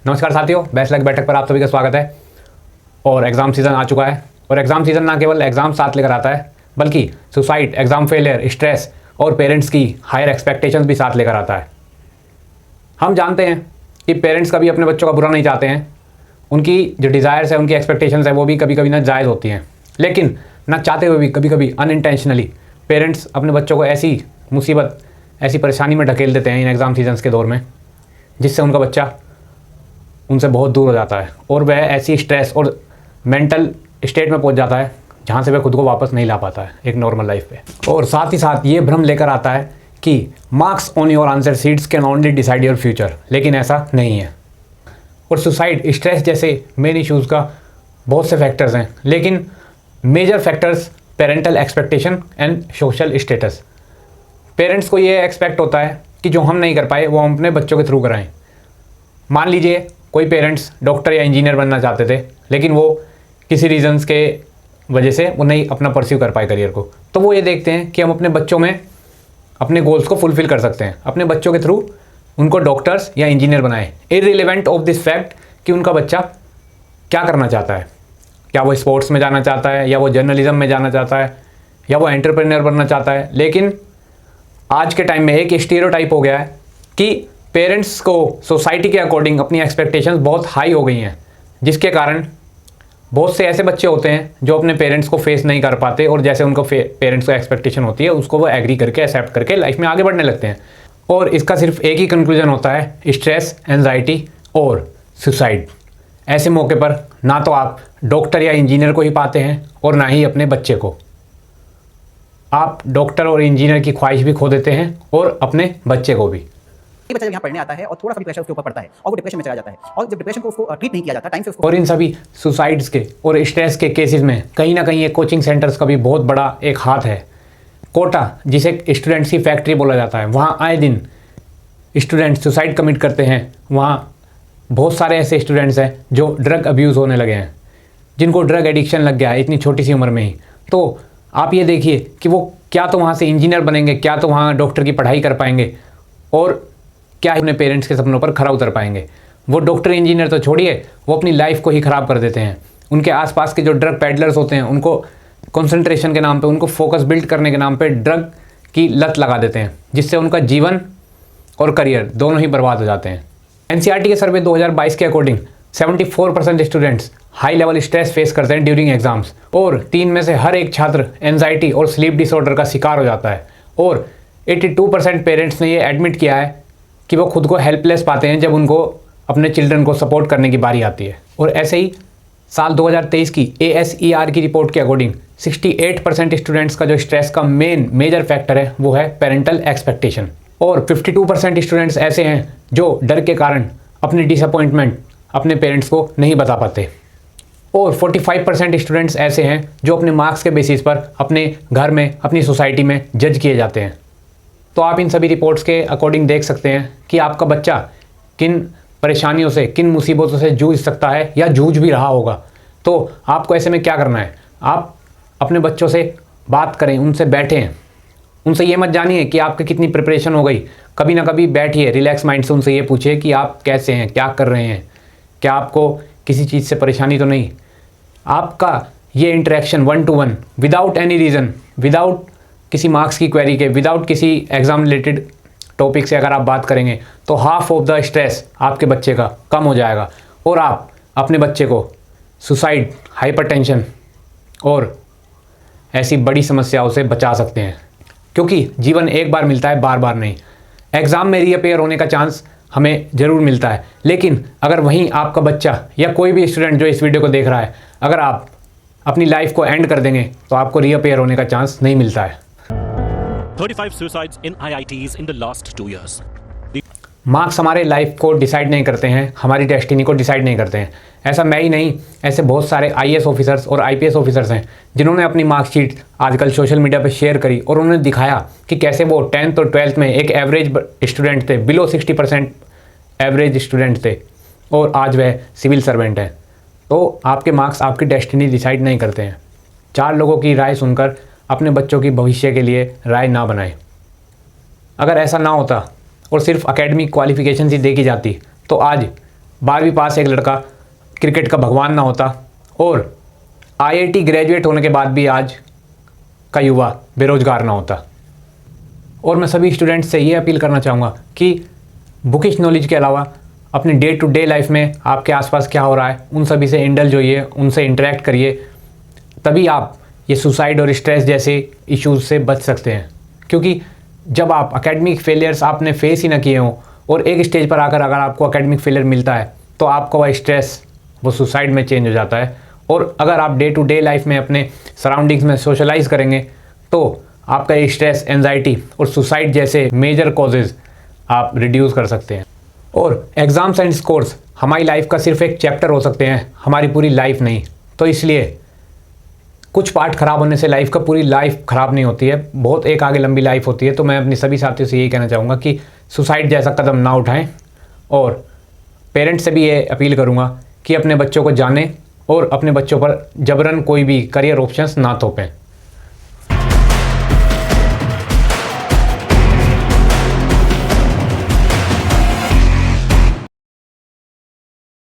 नमस्कार साथियों, best luck बैठक पर आप सभी का स्वागत है। और एग्ज़ाम सीज़न आ चुका है और एग्ज़ाम सीज़न ना केवल एग्ज़ाम साथ लेकर आता है बल्कि सुसाइड, एग्ज़ाम फेलियर, स्ट्रेस और पेरेंट्स की हायर एक्सपेक्टेशंस भी साथ लेकर आता है। हम जानते हैं कि पेरेंट्स कभी अपने बच्चों का बुरा नहीं चाहते हैं। उनकी जो डिज़ायर्स है, उनकी एक्सपेक्टेशंस है वो भी कभी कभी ना जायज़ होती हैं, लेकिन ना चाहते हुए भी कभी कभी अनइंटेंशनली पेरेंट्स अपने बच्चों को ऐसी मुसीबत, ऐसी परेशानी में ढकेल देते हैं इन एग्ज़ाम सीजन्स के दौर में, जिससे उनका बच्चा उनसे बहुत दूर हो जाता है और वह ऐसी स्ट्रेस और मेंटल स्टेट में पहुंच जाता है जहां से वह खुद को वापस नहीं ला पाता है एक नॉर्मल लाइफ पे। और साथ ही साथ ये भ्रम लेकर आता है कि marks on your answer sheets can only decide your future, लेकिन ऐसा नहीं है। और सुसाइड, स्ट्रेस जैसे मेन इश्यूज़ का बहुत से फैक्टर्स हैं, लेकिन major factors parental expectation and social status. Parents को ये एक्सपेक्ट होता है कि जो हम नहीं कर पाए वो हम अपने बच्चों के थ्रू कराएं। मान लीजिए कोई पेरेंट्स डॉक्टर या इंजीनियर बनना चाहते थे, लेकिन वो किसी रीजंस के वजह से वो नहीं अपना परस्यू कर पाए करियर को, तो वो ये देखते हैं कि हम अपने बच्चों में अपने गोल्स को फुलफिल कर सकते हैं, अपने बच्चों के थ्रू उनको डॉक्टर्स या इंजीनियर बनाएं, इररिलेवेंट ऑफ दिस फैक्ट कि उनका बच्चा क्या करना चाहता है। क्या वो स्पोर्ट्स में जाना चाहता है, या वो जर्नलिज्म में जाना चाहता है, या वो एंटरप्रेन्योर बनना चाहता है। लेकिन आज के टाइम में एक स्टीरियोटाइप हो गया है कि पेरेंट्स को सोसाइटी के अकॉर्डिंग अपनी एक्सपेक्टेशंस बहुत हाई हो गई हैं, जिसके कारण बहुत से ऐसे बच्चे होते हैं जो अपने पेरेंट्स को फेस नहीं कर पाते और जैसे उनको पेरेंट्स को एक्सपेक्टेशन होती है उसको वो एग्री करके एक्सेप्ट करके लाइफ में आगे बढ़ने लगते हैं। और इसका सिर्फ एक ही कंक्लूजन होता है, स्ट्रेस, एंजाइटी और सुसाइड। ऐसे मौके पर ना तो आप डॉक्टर या इंजीनियर को ही पाते हैं और ना ही अपने बच्चे को। आप डॉक्टर और इंजीनियर की ख्वाहिश भी खो देते हैं और अपने बच्चे को भी। बच्चा जब यहाँ पढ़ने आता है और थोड़ा सा भी प्रेशर उसके ऊपर पड़ता है और वो डिप्रेशन में चला जाता है, और जब डिप्रेशन को उसको ट्रीट नहीं किया जाता टाइम से उसको। और इन सभी सुसाइड्स के और स्ट्रेस के केसेस में कहीं ना कहीं एक कोचिंग सेंटर्स का भी बहुत बड़ा एक हाथ है। कोटा, जिसे स्टूडेंट्स की फैक्ट्री बोला जाता है, वहाँ आए दिन स्टूडेंट्स सुसाइड कमिट करते हैं। वहाँ बहुत सारे ऐसे स्टूडेंट्स हैं जो ड्रग अब्यूज़ होने लगे हैं, जिनको ड्रग एडिक्शन लग गया है इतनी छोटी सी उम्र में ही। तो आप ये देखिए कि वो क्या तो वहाँ से इंजीनियर बनेंगे, क्या तो वहाँ डॉक्टर की पढ़ाई कर पाएंगे, और क्या अपने पेरेंट्स के सपनों पर खरा उतर पाएंगे। वो डॉक्टर इंजीनियर तो छोड़िए, वो अपनी लाइफ को ही ख़राब कर देते हैं। उनके आसपास के जो ड्रग पैडलर्स होते हैं उनको कंसंट्रेशन के नाम पे, उनको फोकस बिल्ड करने के नाम पे ड्रग की लत लगा देते हैं, जिससे उनका जीवन और करियर दोनों ही बर्बाद हो जाते हैं। एनसीईआरटी के सर्वे 2022 के according 74% students high level stress face करते हैं ड्यूरिंग एग्जाम्स, और 3 में से हर एक छात्र एंजाइटी और स्लीप डिसऑर्डर का शिकार हो जाता है। और 82% पेरेंट्स ने ये एडमिट किया है कि वो खुद को हेल्पलेस पाते हैं जब उनको अपने चिल्ड्रन को सपोर्ट करने की बारी आती है। और ऐसे ही साल 2023 की ASER की रिपोर्ट के अकॉर्डिंग 68% स्टूडेंट्स का जो स्ट्रेस का मेजर फैक्टर है वो है पेरेंटल एक्सपेक्टेशन। और 52% स्टूडेंट्स ऐसे हैं जो डर के कारण अपनी डिसअपॉइंटमेंट अपने पेरेंट्स को नहीं बता पाते। और 45% स्टूडेंट्स ऐसे हैं जो अपने मार्क्स के बेसिस पर अपने घर में, अपनी सोसाइटी में जज किए जाते हैं। तो आप इन सभी रिपोर्ट्स के अकॉर्डिंग देख सकते हैं कि आपका बच्चा किन परेशानियों से, किन मुसीबतों से जूझ सकता है या जूझ भी रहा होगा। तो आपको ऐसे में क्या करना है, आप अपने बच्चों से बात करें, उनसे बैठें, उनसे ये मत जानिए कि आपकी कितनी प्रिपरेशन हो गई। कभी ना कभी बैठिए, रिलैक्स माइंड से उनसे ये पूछिए कि आप कैसे हैं, क्या कर रहे हैं, क्या आपको किसी चीज़ से परेशानी तो नहीं। आपका ये interaction 1 to 1 without any reason, without किसी मार्क्स की क्वेरी के, विदाउट किसी एग्ज़ाम रिलेटेड टॉपिक से अगर आप बात करेंगे तो हाफ ऑफ द स्ट्रेस आपके बच्चे का कम हो जाएगा और आप अपने बच्चे को सुसाइड, हाइपरटेंशन और ऐसी बड़ी समस्याओं से बचा सकते हैं। क्योंकि जीवन एक बार मिलता है, बार बार नहीं। एग्ज़ाम में रीअपेयर होने का चांस हमें ज़रूर मिलता है, लेकिन अगर वहीं आपका बच्चा या कोई भी स्टूडेंट जो इस वीडियो को देख रहा है, अगर आप अपनी लाइफ को एंड कर देंगे तो आपको रीअपेयर होने का चांस नहीं मिलता है। 35 suicides in IITs in the last 2 years. Marks हमारे लाइफ को डिसाइड नहीं करते हैं, हमारी डेस्टिनी को डिसाइड नहीं करते हैं। ऐसा मैं ही नहीं, ऐसे बहुत सारे IAS ऑफिसर्स और IPS ऑफिसर्स हैं जिन्होंने अपनी मार्कशीट आजकल सोशल मीडिया पे शेयर करी और उन्होंने दिखाया कि कैसे वो 10th और 12th में एक एवरेज स्टूडेंट थे, बिलो 60% एवरेज स्टूडेंट थे, और आज वह सिविल सर्वेंट हैं। तो आपके मार्क्स आपकी डेस्टिनी डिसाइड नहीं करते हैं। 4 लोगों की राय सुनकर अपने बच्चों की भविष्य के लिए राय ना बनाएं। अगर ऐसा ना होता और सिर्फ एकेडमिक क्वालिफिकेशन ही देखी जाती तो आज 12वीं पास एक लड़का क्रिकेट का भगवान ना होता और IIT ग्रेजुएट होने के बाद भी आज का युवा बेरोजगार ना होता। और मैं सभी स्टूडेंट्स से ये अपील करना चाहूँगा कि बुकिश नॉलेज के अलावा अपने डे टू डे लाइफ में आपके आसपास क्या हो रहा है उन सभी से इंडल्ज होइए, उनसे इंटरेक्ट करिए, तभी आप ये सुसाइड और स्ट्रेस जैसे इश्यूज़ से बच सकते हैं। क्योंकि जब आप एकेडमिक फेलियर्स आपने फेस ही ना किए हों और एक स्टेज पर आकर अगर आपको एकेडमिक फेलियर मिलता है तो आपका वह स्ट्रेस वो सुसाइड में चेंज हो जाता है। और अगर आप डे टू डे लाइफ में अपने सराउंडिंग्स में सोशलाइज करेंगे तो आपका ये स्ट्रेस, एंजाइटी और सुसाइड जैसे मेजर कॉजेज़ आप रिड्यूस कर सकते हैं। और एग्ज़ाम्स एंड स्कोर्स हमारी लाइफ का सिर्फ एक चैप्टर हो सकते हैं, हमारी पूरी लाइफ नहीं। तो इसलिए कुछ पार्ट ख़राब होने से लाइफ का पूरी लाइफ ख़राब नहीं होती है, बहुत एक आगे लंबी लाइफ होती है। तो मैं अपने सभी साथियों से यही कहना चाहूँगा कि सुसाइड जैसा कदम ना उठाएं और पेरेंट्स से भी ये अपील करूँगा कि अपने बच्चों को जानें और अपने बच्चों पर जबरन कोई भी करियर ऑप्शंस ना थोपें।